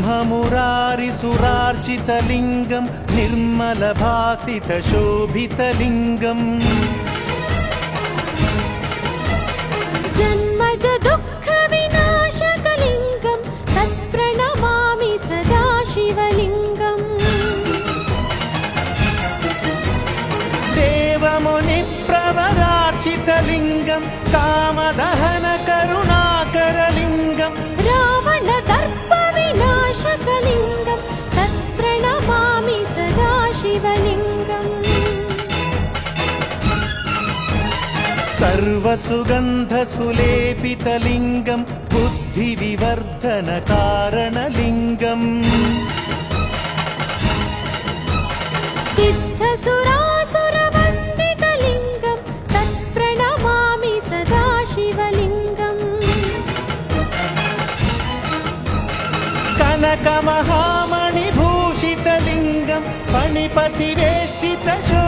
ब्रह्ममुरारिसुरार्चितलिङ्गं निर्मलभासितशोभितलिङ्गम् जन्मज दुःखविनाशकलिङ्गं तत्प्रणमामि सदा शिवलिङ्गम् देवमुनिप्रवरार्चितलिङ्गं कामदहनकरुणाकरलिङ्गं रावणदर्पविनाशकलिङ्गं तत्प्रणमामि सदा शिवलिङ्गम् सर्वसुगन्धसुलेपितलिङ्गं बुद्धिविवर्धनकारणलिङ्गम् सिद्धसुरासुरवन्दितलिङ्गं तत्प्रणमामि सदा शिवलिङ्गम् कनकमहामणिभूषितलिङ्गं फणिपतिवेष्टितशो